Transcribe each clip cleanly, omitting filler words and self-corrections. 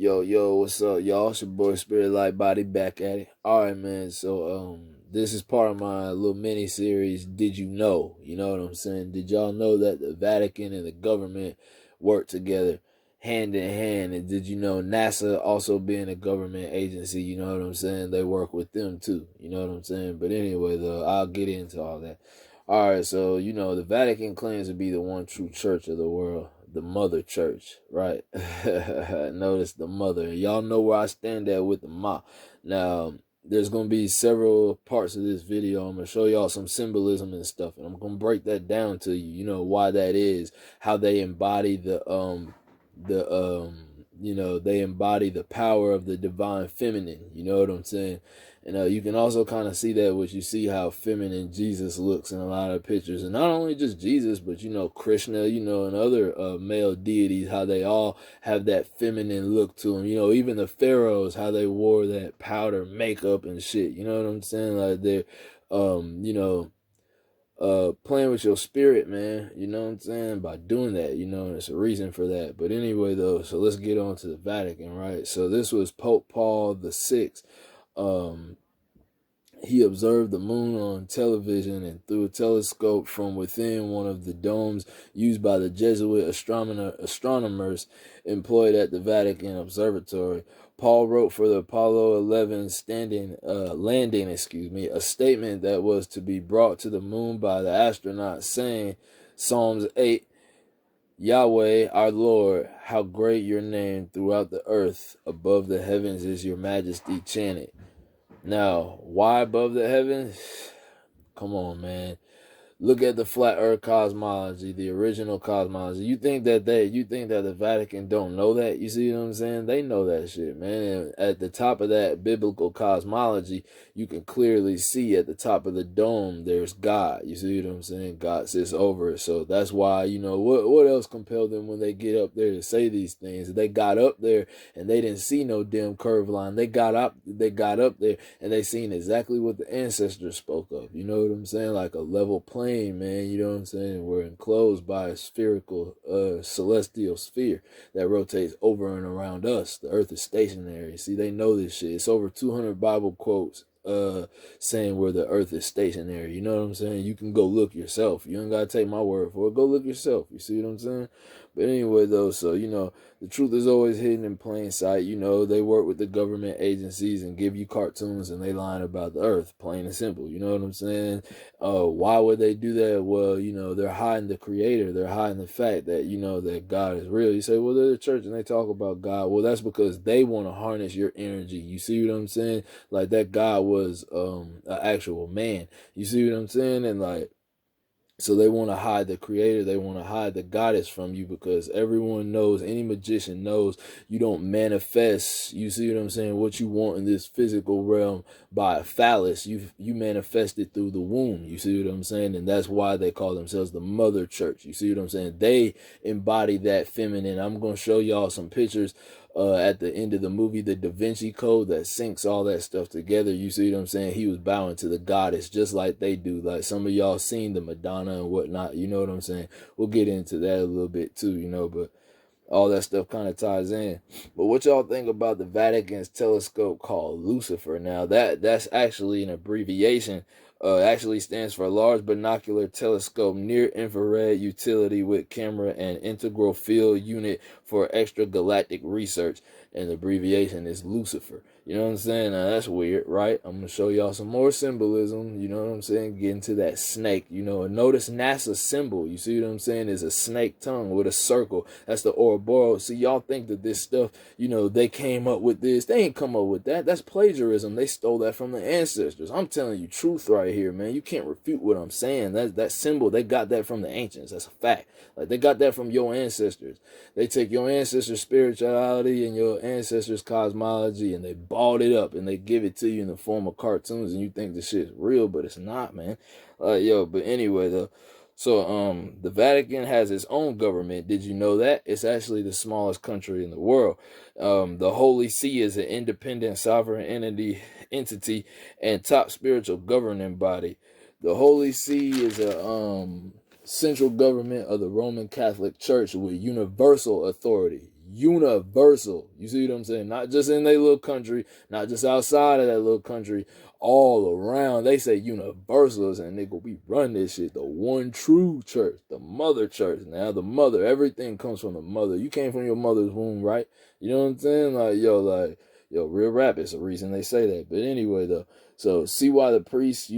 Yo, what's up, y'all? It's your boy Spirit Light Body back at it. Alright, man, so this is part of my little mini series, Did You Know? You know what I'm saying? Did y'all know that the Vatican and the government work together hand in hand? And did you know NASA also being a government agency, you know what I'm saying? They work with them too, you know what I'm saying? But anyway, though, I'll get into all that. Alright, so, the Vatican claims to be the one true church of the world. The mother church, right? Notice the mother. Y'all know where I stand at with the ma. Now, there's going to be several parts of this video. I'm going to show y'all some symbolism and stuff. And I'm going to break that down to you, why that is, how they embody they embody the power of the divine feminine. You know what I'm saying? And you can also kind of see that when you see how feminine Jesus looks in a lot of pictures. And not only just Jesus, but, Krishna, and other male deities, how they all have that feminine look to them. Even the pharaohs, how they wore that powder makeup and shit. You know what I'm saying? Like they're, playing with your spirit, man, you know what I'm saying, by doing that, and it's a reason for that. But anyway, though, so let's get on to the Vatican, right? So this was Pope Paul VI. He observed the moon on television and through a telescope from within one of the domes used by the Jesuit astronomers employed at the Vatican Observatory. Paul wrote for the Apollo 11 landing, a statement that was to be brought to the moon by the astronauts, saying, Psalms 8, Yahweh, our Lord, how great your name throughout the earth, above the heavens is your majesty chanted. Now, why above the heavens? Come on, man. Look at the flat earth cosmology, the original cosmology. You think that the Vatican don't know that? You see what I'm saying? They know that shit, man. And at the top of that biblical cosmology, you can clearly see at the top of the dome, there's God. You see what I'm saying? God sits over it. So that's why, what else compelled them when they get up there to say these things? They got up there and they didn't see no damn curved line. They got up there and they seen exactly what the ancestors spoke of. You know what I'm saying? Like a level plane. Man, you know what I'm saying? We're enclosed by a spherical celestial sphere that rotates over and around us. The earth is stationary. See, they know this shit. It's over 200 Bible quotes saying where the earth is stationary. You know what I'm saying? You can go look yourself. You ain't gotta take my word for it. Go look yourself. You see what I'm saying? But anyway, though, so the truth is always hidden in plain sight. They work with the government agencies and give you cartoons and they lying about the earth, plain and simple. You know what I'm saying? Why would they do that? Well, they're hiding the creator. They're hiding the fact that, that God is real. You say, well, they're the church and they talk about God. Well, that's because they want to harness your energy. You see what I'm saying? Like that God was an actual man. You see what I'm saying? And like, so they want to hide the creator. They want to hide the goddess from you because everyone knows, any magician knows, you don't manifest, you see what I'm saying, what you want in this physical realm by a phallus. You manifest it through the womb. You see what I'm saying? And that's why they call themselves the mother church. You see what I'm saying? They embody that feminine. I'm going to show y'all some pictures at the end of the movie, the Da Vinci Code, that syncs all that stuff together. You see what I'm saying? He was bowing to the goddess just like they do. Like some of y'all seen the Madonna and whatnot. You know what I'm saying? We'll get into that a little bit too, but all that stuff kind of ties in. But what y'all think about the Vatican's telescope called Lucifer? Now that's actually an abbreviation. Actually stands for Large Binocular Telescope Near Infrared Utility with Camera and Integral Field Unit for Extragalactic Research. And the abbreviation is Lucifer. You know what I'm saying? Now that's weird, right? I'm going to show y'all some more symbolism. You know what I'm saying? Get into that snake, and notice NASA's symbol. You see what I'm saying? Is a snake tongue with a circle. That's the Ouroboros. See, y'all think that this stuff, they came up with this. They ain't come up with that. That's plagiarism. They stole that from the ancestors. I'm telling you truth right here, man. You can't refute what I'm saying. That symbol, they got that from the ancients. That's a fact. Like, they got that from your ancestors. They take your ancestors' spirituality and your ancestors' cosmology and they balled it up and they give it to you in the form of cartoons and you think this shit's real, but it's not, man. But anyway, though. So, the Vatican has its own government. Did you know that? It's actually the smallest country in the world. The Holy See is an independent sovereign entity and top spiritual governing body. The Holy See is a central government of the Roman Catholic Church with universal authority. universal. You see what I'm saying? Not just in their little country, not just outside of that little country, all around. They say universals, and nigga, we run this shit. The one true church, the mother church. Now the mother, everything comes from the mother. You came from your mother's womb, right? You know what I'm saying? Yo, real rap is the reason they say that. But anyway, though, so see why the priests,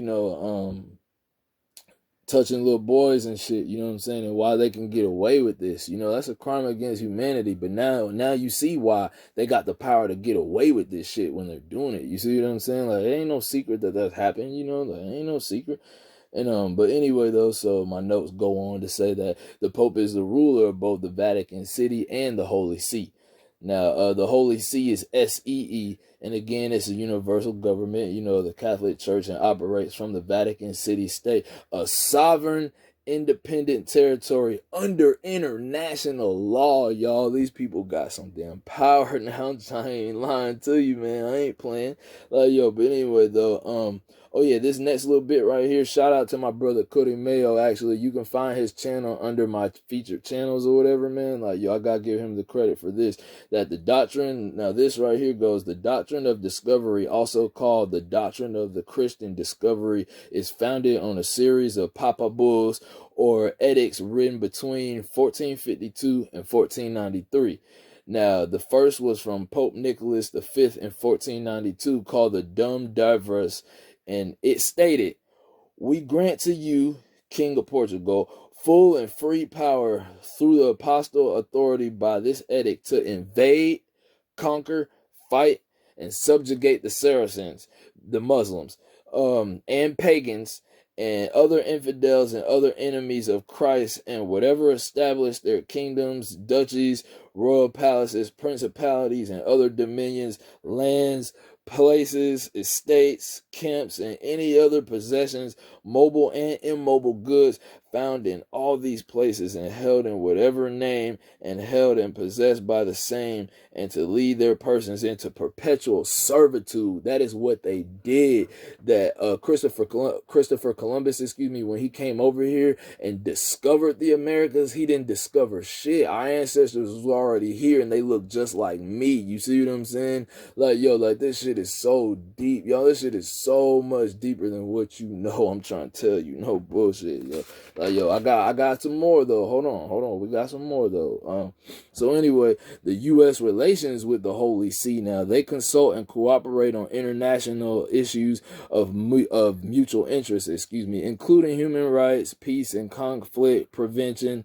touching little boys and shit, you know what I'm saying, and why they can get away with this. That's a crime against humanity. But now you see why they got the power to get away with this shit when they're doing it. You see what I'm saying? Like, it ain't no secret that that's happened, like, it ain't no secret. And but anyway though, so my notes go on to say that the Pope is the ruler of both the Vatican City and the Holy See. Now, the Holy See is SEE, and again, it's a universal government, the Catholic Church, and operates from the Vatican City State, a sovereign, independent territory under international law, y'all. These people got some damn power now. I ain't lying to you, man. I ain't playing. But anyway, though, oh yeah, this next little bit right here, shout out to my brother Cody Mayo. Actually, you can find his channel under my featured channels or whatever, man. I gotta give him the credit for this. That the doctrine, now this right here goes, the Doctrine of Discovery, also called the Doctrine of the Christian Discovery, is founded on a series of Papa Bulls or edicts written between 1452 and 1493. Now, the first was from Pope Nicholas V in 1492, called the Dum Diverse, and it stated, "We grant to you, King of Portugal, full and free power through the apostolic authority by this edict to invade, conquer, fight, and subjugate the Saracens, the Muslims, and pagans, and other infidels and other enemies of Christ, and whatever establish their kingdoms, duchies, royal palaces, principalities, and other dominions, lands, places, estates, camps, and any other possessions, mobile and immobile goods, found in all these places, and held in whatever name, and held and possessed by the same, and to lead their persons into perpetual servitude." That is what they did. That Christopher Columbus, when he came over here and discovered the Americas, he didn't discover shit. Our ancestors was already here, and they look just like me. You see what I'm saying? Like this shit is so deep, y'all. This shit is so much deeper than what you know. I'm trying to tell you, no bullshit, yo. I got some more though. Hold on. We got some more though. So anyway, the U.S. relations with the Holy See. Now, they consult and cooperate on international issues of mutual interest, including human rights, peace and conflict prevention,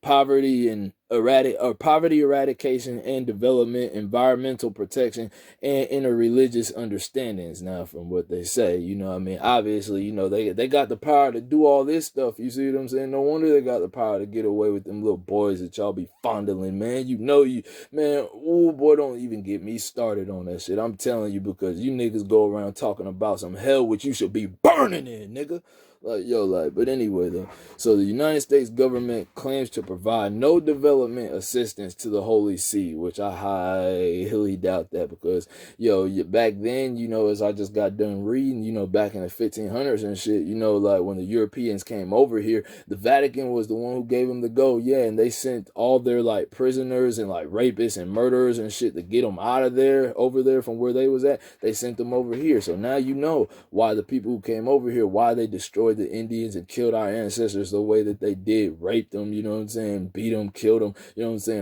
poverty eradication and development, environmental protection, and interreligious understandings. Now, from what they say, obviously, they got the power to do all this stuff. You see what I'm saying? No wonder they got the power to get away with them little boys that y'all be fondling, man. Man, ooh, boy, don't even get me started on that shit. I'm telling you, because you niggas go around talking about some hell which you should be burning in, nigga. But anyway, though, so the United States government claims to provide no development assistance to the Holy See, which I highly doubt that, because, back then, as I just got done reading, back in the 1500s and shit, when the Europeans came over here, the Vatican was the one who gave them the go, and they sent all their, prisoners and, rapists and murderers and shit to get them out of there, over there from where they was at. They sent them over here. So now you know why the people who came over here, why they destroyed the Indians and killed our ancestors the way that they did, raped them, beat them, killed them,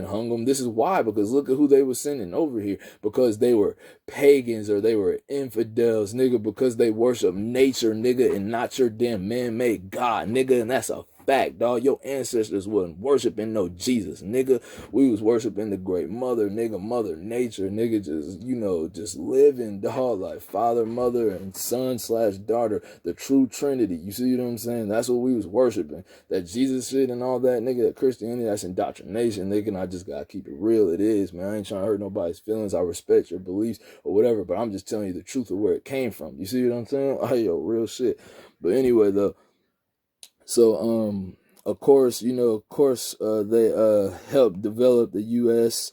hung them. This is why, because look at who they were sending over here, because they were pagans or they were infidels, nigga, because they worship nature, nigga, and not your damn man-made God, nigga, and that's a fact, dog. Your ancestors wasn't worshiping no Jesus, nigga. We was worshiping the great mother, nigga, mother nature, nigga, just living, dog, like father, mother, and son/daughter, the true Trinity. You see what I'm saying? That's what we was worshiping. That Jesus shit and all that, nigga, that Christianity, that's indoctrination, nigga, and I just gotta keep it real. It is, man. I ain't trying to hurt nobody's feelings. I respect your beliefs or whatever, but I'm just telling you the truth of where it came from. You see what I'm saying? Real shit. But anyway, though, so, of course, they helped develop the U.S.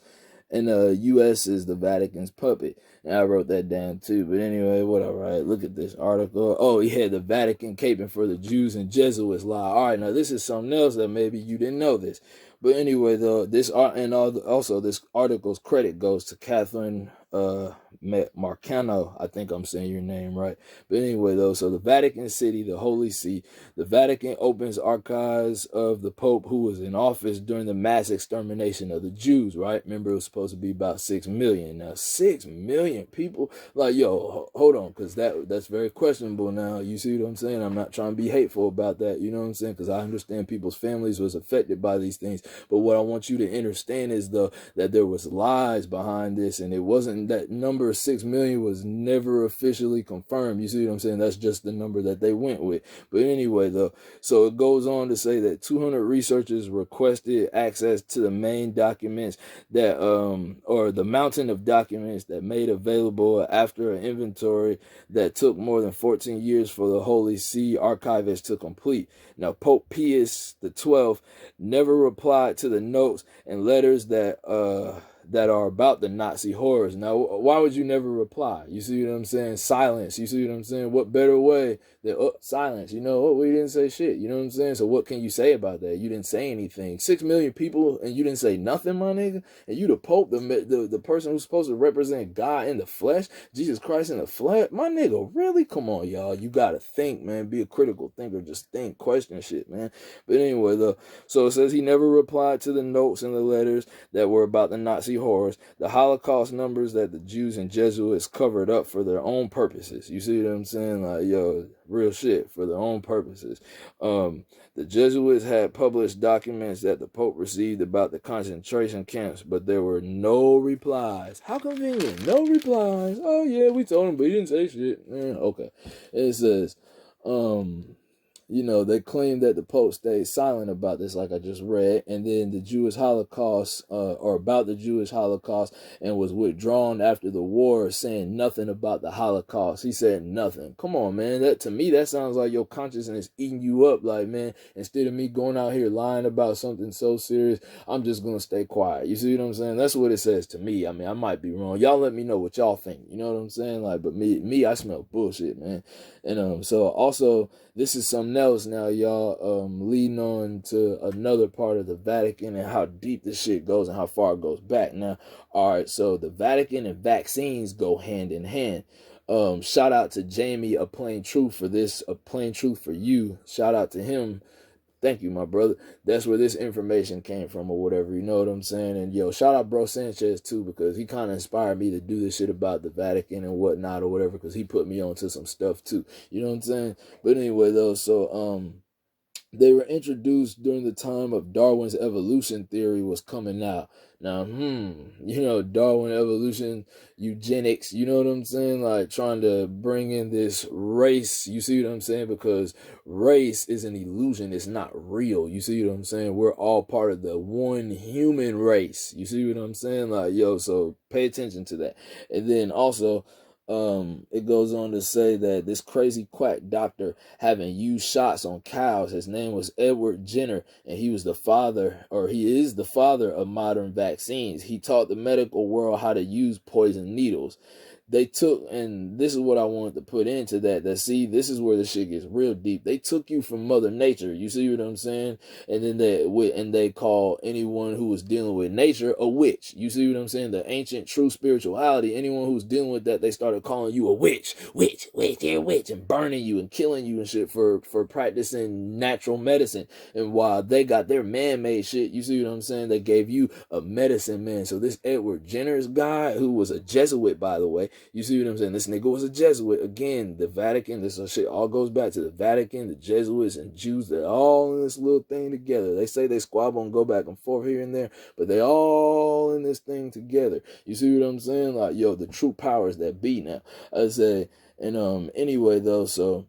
And U.S. is the Vatican's puppet. And I wrote that down too. But anyway, whatever. Right? Look at this article. Oh, he had the Vatican caping for the Jews and Jesuits lie. All right, now this is something else that maybe you didn't know this. But anyway, though, this art and also this article's credit goes to Catherine Marcano. I think I'm saying your name right. But anyway, though, so the Vatican City, the Holy See, the Vatican opens archives of the Pope who was in office during the mass extermination of the Jews, right? Remember, it was supposed to be about 6 million. Now, 6 million people, like, yo, hold on, because that's very questionable now. You see what I'm saying? I'm not trying to be hateful about that, you know what I'm saying? Because I understand people's families was affected by these things. But what I want you to understand is, though, that there was lies behind this, and it wasn't that number of 6 million was never officially confirmed. You see what I'm saying? That's just the number that they went with. But anyway, though, so it goes on to say that 200 researchers requested access to the main documents that, or the mountain of documents that made available after an inventory that took more than 14 years for the Holy See archivists to complete. Now, Pope Pius XII never replied to the notes and letters that are about the Nazi horrors. Now, why would you never reply? You see what I'm saying? Silence. You see what I'm saying? What better way than silence? You know, we didn't say shit. You know what I'm saying? So what can you say about that? You didn't say anything. 6 million people and you didn't say nothing, my nigga? And you the Pope, the person who's supposed to represent God in the flesh, Jesus Christ in the flesh? My nigga, really? Come on, y'all. You gotta think, man. Be a critical thinker. Just think, question shit, man. But anyway, though, so it says he never replied to the notes and the letters that were about the Nazi horrors, the Holocaust numbers that the Jews and Jesuits covered up for their own purposes. You see what I'm saying? Like, yo, real shit, for their own purposes. The Jesuits had published documents that the Pope received about the concentration camps, but there were no replies. How convenient. No replies. Oh, yeah, we told him, but he didn't say shit. Okay. It says, you know, they claim that the Pope stayed silent about this, like I just read, and then the Jewish Holocaust, or about the Jewish Holocaust, and was withdrawn after the war, saying nothing about the Holocaust. He said nothing. Come on, man. That, to me, that sounds like your consciousness eating you up. Like, man, instead of me going out here lying about something so serious, I'm just gonna stay quiet. You see what I'm saying? That's what it says to me. I mean, I might be wrong. Y'all let me know what y'all think. You know what I'm saying? Like, but me, I smell bullshit, man. And so also, this is something else now, y'all, leading on to another part of the Vatican and how deep this shit goes and how far it goes back. Now, all right, so the Vatican and vaccines go hand in hand. Shout out to Jamie, A Plain Truth, for this, A Plain Truth for You. Shout out to him. Thank you, my brother. That's where this information came from or whatever, you know what I'm saying? And yo, shout out Bro Sanchez too, because he kind of inspired me to do this shit about the Vatican and whatnot or whatever, because he put me onto some stuff too. You know what I'm saying? But anyway, though, so they were introduced during the time of Darwin's evolution theory was coming out. Now, you know, Darwin evolution, eugenics, you know what I'm saying? Like trying to bring in this race, you see what I'm saying? Because race is an illusion, it's not real. You see what I'm saying? We're all part of the one human race. You see what I'm saying? Like, yo, so pay attention to that. And then also, it goes on to say that this crazy quack doctor having used shots on cows, his name was Edward Jenner, and he was the father, or he is the father of modern vaccines. He taught the medical world how to use poison needles. They took, and this is what I wanted to put into that see, this is where the shit gets real deep. They took you from Mother Nature, you see what I'm saying? And then they call anyone who was dealing with nature a witch. You see what I'm saying? The ancient true spirituality, anyone who's dealing with that, they started calling you a witch, you're a witch, and burning you and killing you and shit for practicing natural medicine. And while they got their man-made shit, you see what I'm saying? They gave you a medicine man. So this Edward Jenner's guy, who was a Jesuit, by the way, you see what I'm saying? This nigga was a Jesuit. Again, the Vatican, this shit all goes back to the Vatican, the Jesuits, and Jews. They're all in this little thing together. They say they squabble and go back and forth here and there, but they all in this thing together. You see what I'm saying? Like, yo, the true powers that be now. I say, and anyway, though, so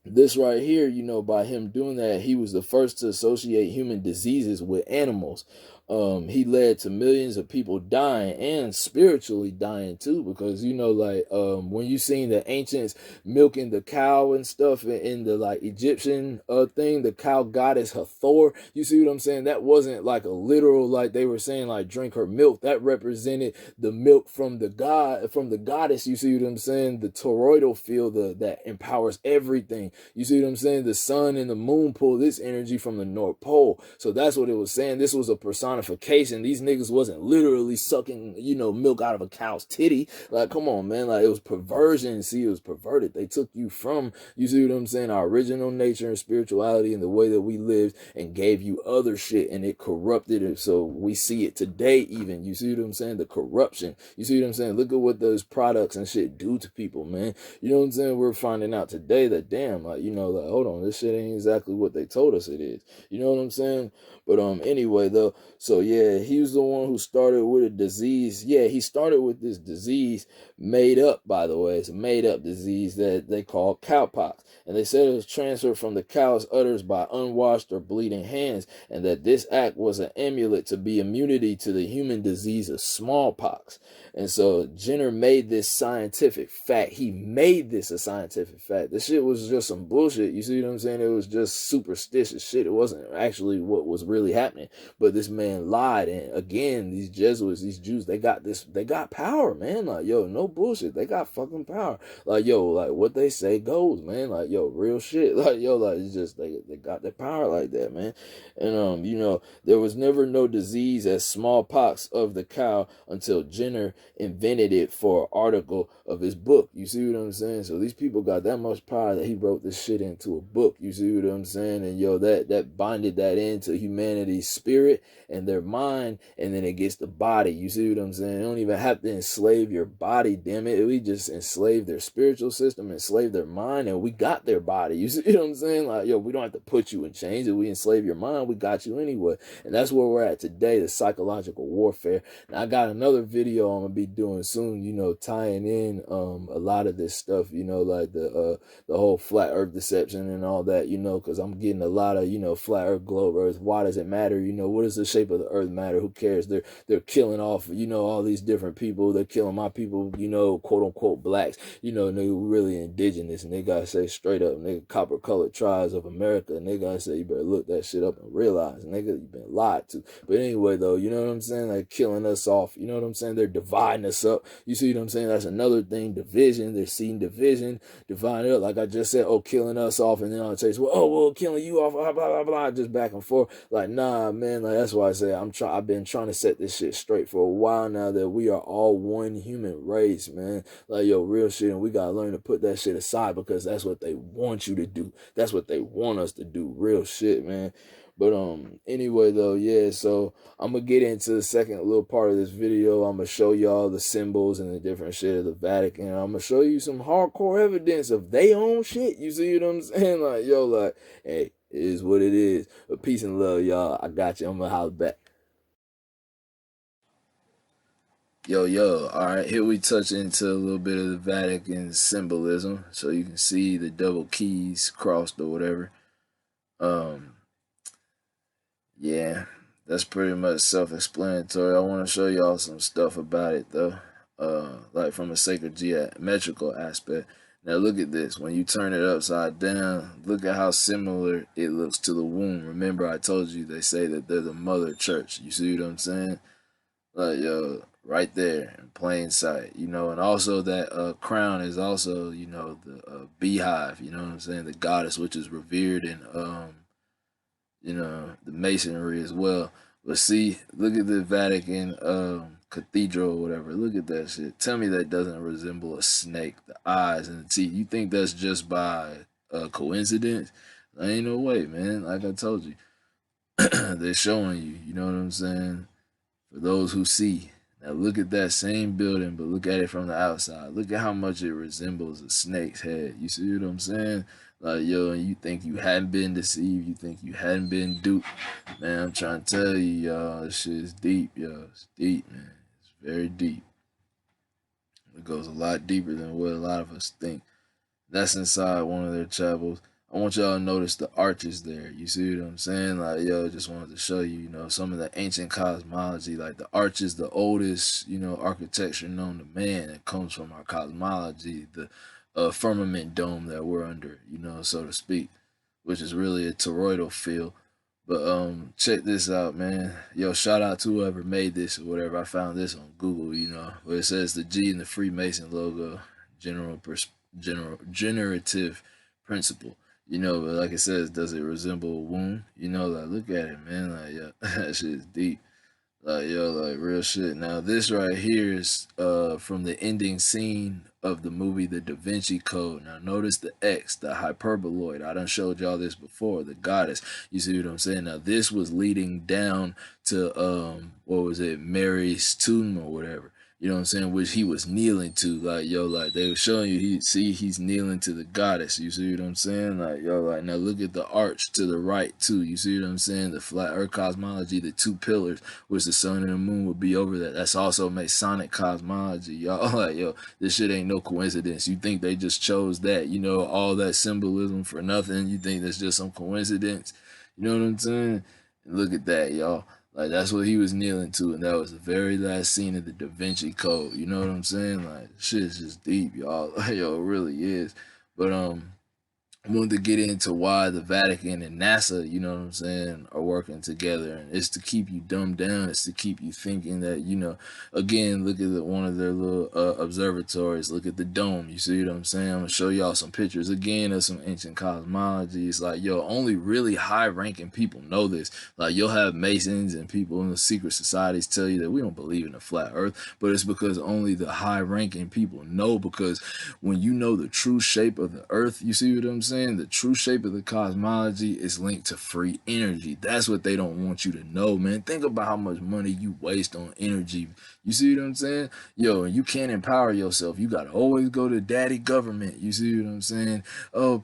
this right here, you know, by him doing that, he was the first to associate human diseases with animals. he led to millions of people dying and spiritually dying too, because you know, like when you seen the ancients milking the cow and stuff in the like Egyptian thing, the cow goddess Hathor, you see what I'm saying? That wasn't like a literal, like they were saying like drink her milk. That represented the milk from the god, from the goddess. You see what I'm saying? The toroidal field that empowers everything. You see what I'm saying? The sun and the moon pull this energy from the North Pole. So that's what it was saying. This was a personification. These niggas wasn't literally sucking, you know, milk out of a cow's titty. Like, come on, man. Like, it was perversion. See, it was perverted. They took you from, you see what I'm saying, our original nature and spirituality and the way that we lived, and gave you other shit, and it corrupted it. So we see it today even. You see what I'm saying? The corruption. You see what I'm saying? Look at what those products and shit do to people, man. You know what I'm saying? We're finding out today that, damn, like, you know, like, hold on, this shit ain't exactly what they told us it is. You know what I'm saying? But anyway though, so yeah, he was the one who started with a disease. Yeah, he started with this disease made up, by the way. It's a made up disease that they call cowpox. And they said it was transferred from the cow's udders by unwashed or bleeding hands, and that this act was an amulet to be immunity to the human disease of smallpox. And so Jenner made this scientific fact. He made this a scientific fact. This shit was just some bullshit. You see what I'm saying? It was just superstitious shit. It wasn't actually what was really happening. But this man lied. And again, these Jesuits, these Jews, they got power, man. Like, yo, no bullshit. They got fucking power. Like, yo, like what they say goes, man. Like, yo, real shit. Like, yo, like it's just they got their power like that, man. And you know, there was never no disease as smallpox of the cow until Jenner invented it for an article of his book. You see what I'm saying? So these people got that much power that he wrote this shit into a book. You see what I'm saying? And yo, that bonded that into humanity's spirit and their mind, and then it gets the body. You see what I'm saying? They don't even have to enslave your body, damn it. We just enslave their spiritual system, enslave their mind, and we got their body. You see what I'm saying? Like, yo, we don't have to put you in chains. If we enslave your mind, we got you anyway. And that's where we're at today, the psychological warfare. Now, I got another video I'm gonna be doing soon, you know, tying in a lot of this stuff, you know, like the whole flat earth deception and all that, you know, because I'm getting a lot of, you know, flat earth, globe earth, why does it matter? You know, what does the shape of the earth matter? Who cares? They're killing off, you know, all these different people. They're killing my people, you know, quote unquote blacks, you know, and they really indigenous, and they gotta say straight up, nigga, copper colored tribes of America, and they gotta say, you better look that shit up and realize, nigga, you've been lied to. But anyway though, you know what I'm saying? Like killing us off, you know what I'm saying? They're dividing us up. You see what I'm saying? That's another thing, division. They're seeing division, dividing up. Like I just said, oh, killing us off, and then I'll say, well, killing you off, blah, blah, blah, blah, just back and forth. Like, nah, man, like that's why I say I've been trying to set this shit straight for a while now, that we are all one human race, man. Like, yo, real shit, and we gotta learn to put that shit aside, because that's what they want you to do. That's what they want us to do. Real shit, man. But anyway though, yeah, so I'm gonna get into the second little part of this video. I'm gonna show y'all the symbols and the different shit of the Vatican. I'm gonna show you some hardcore evidence of they own shit. You see what I'm saying? Like, yo, like, hey, it is what it is. But peace and love, y'all. I got you. I'm gonna holler back. Yo, all right, here we touch into a little bit of the Vatican symbolism, so you can see the double keys crossed or whatever. Um, Yeah, that's pretty much self-explanatory. I want to show y'all some stuff about it though, like from a sacred geometrical aspect. Now look at this. When you turn it upside down, look at how similar it looks to the womb. Remember, I told you they say that they're the mother church. You see what I'm saying? Like, yo, right there in plain sight, you know. And also that crown is also, you know, the beehive. You know what I'm saying? The goddess, which is revered in you know, the masonry as well. But see, look at the Vatican cathedral or whatever. Look at that shit. Tell me that doesn't resemble a snake, the eyes and the teeth. You think that's just by coincidence? There ain't no way, man. Like I told you, they're showing you. You know what I'm saying? For those who see. Now look at that same building, but look at it from the outside. Look at how much it resembles a snake's head. You see what I'm saying? Like, yo, and you think you hadn't been deceived, you think you hadn't been duped. Man, I'm trying to tell you, y'all, this shit is deep, yo. It's deep, man. It's very deep. It goes a lot deeper than what a lot of us think. That's inside one of their chapels. I want y'all to notice the arches there. You see what I'm saying? Like, yo, just wanted to show you, you know, some of the ancient cosmology. Like, the arch is the oldest, you know, architecture known to man. It comes from our cosmology, the firmament dome that we're under, you know, so to speak, which is really a toroidal field. But check this out, man. Yo, shout out to whoever made this or whatever. I found this on Google, you know, where it says the G in the Freemason logo, generative principle. You know, but like it says, does it resemble a womb? You know, like, look at it, man. Like, yeah, that shit is deep. Like, yo, like, real shit. Now, this right here is from the ending scene of the movie The Da Vinci Code. Now, notice the X, the hyperboloid. I done showed y'all this before, the goddess. You see what I'm saying? Now, this was leading down to, what was it, Mary's tomb or whatever. You know what I'm saying? Which he was kneeling to. Like, yo, like, they were showing you, he's kneeling to the goddess. You see what I'm saying? Like, yo, like, now look at the arch to the right, too. You see what I'm saying? The flat earth cosmology, the two pillars, which the sun and the moon would be over that. That's also Masonic cosmology, y'all. Like, yo, this shit ain't no coincidence. You think they just chose that, you know, all that symbolism for nothing? You think that's just some coincidence? You know what I'm saying? And look at that, y'all. Like, that's what he was kneeling to, and that was the very last scene of the Da Vinci Code. You know what I'm saying? Like, shit is just deep, y'all. Like, yo, it really is. But I wanted to get into why the Vatican and NASA, you know what I'm saying, are working together. And it's to keep you dumbed down. It's to keep you thinking that, you know, again, look at one of their little observatories. Look at the dome. You see what I'm saying? I'm going to show y'all some pictures again of some ancient cosmology. It's like, yo, only really high-ranking people know this. Like, you'll have Masons and people in the secret societies tell you that we don't believe in a flat earth, but it's because only the high-ranking people know, because when you know the true shape of the earth, you see what I'm saying? The true shape of the cosmology is linked to free energy. That's what they don't want you to know, man. Think about how much money you waste on energy. You see what I'm saying? Yo, and you can't empower yourself. You gotta always go to daddy government. You see what I'm saying? Oh,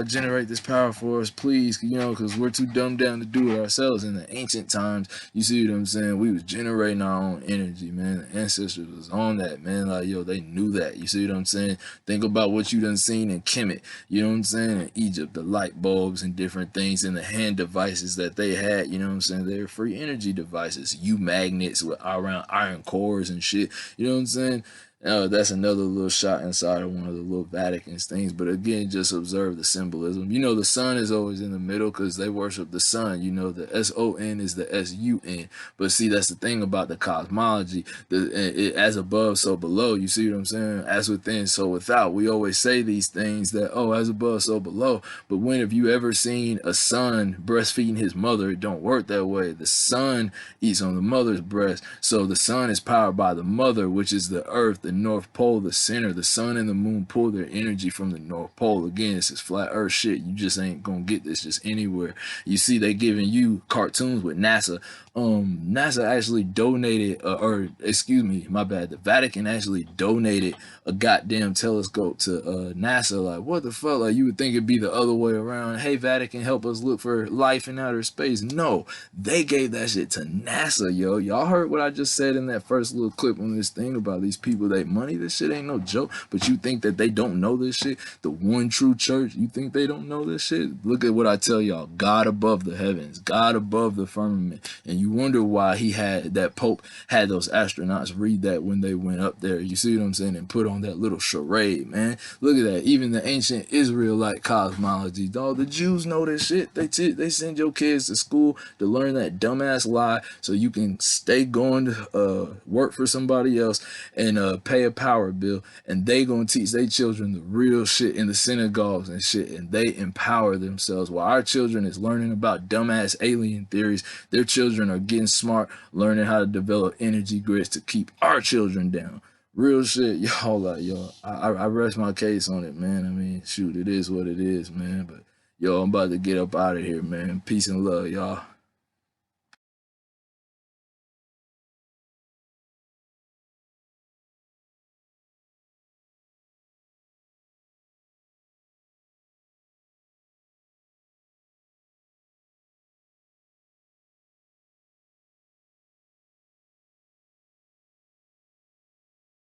generate this power for us, please. You know, because we're too dumbed down to do it ourselves. In the ancient times, you see what I'm saying? We was generating our own energy, man. The ancestors was on that, man. Like, yo, they knew that. You see what I'm saying? Think about what you done seen in Kemet. You know what I'm saying? In Egypt, the light bulbs and different things, and the hand devices that they had. You know what I'm saying? They're free energy devices. U magnets with around iron cores and shit. You know what I'm saying? That's another little shot inside of one of the little Vatican's things. But again, just observe the symbolism. You know, the sun is always in the middle because they worship the sun. You know, the S-O-N is the S-U-N. But see, that's the thing about the cosmology. As above, so below. You see what I'm saying? As within, so without. We always say these things that, oh, as above, so below. But when have you ever seen a son breastfeeding his mother? It don't work that way. The son eats on the mother's breast. So the sun is powered by the mother, which is the earth, the North Pole, the center. The sun and the moon pull their energy from the North Pole. Again, this is flat earth shit. You just ain't gonna get this just anywhere. You see, they giving you cartoons with NASA. NASA actually donated, or excuse me, my bad. The Vatican actually donated a goddamn telescope to NASA. Like, what the fuck? Like, you would think it'd be the other way around. Hey, Vatican, help us look for life in outer space. No, they gave that shit to NASA, yo. Y'all heard what I just said in that first little clip on this thing about these people that money? This shit ain't no joke. But you think that they don't know this shit? The one true church, you think they don't know this shit? Look at what I tell y'all. God above the heavens, God above the firmament. And you wonder why that Pope had those astronauts read that when they went up there. You see what I'm saying? And put on that little charade, man. Look at that. Even the ancient Israelite cosmology, dog. The Jews know this shit. They send your kids to school to learn that dumbass lie so you can stay going to work for somebody else and pay a power bill, and they gonna teach their children the real shit in the synagogues and shit, and they empower themselves. While our children is learning about dumbass alien theories, their children are getting smart, learning how to develop energy grids to keep our children down. Real shit, y'all. Like, yo, I rest my case on it, man. I mean, shoot, it is what it is, man. But yo, I'm about to get up out of here, man. Peace and love, y'all.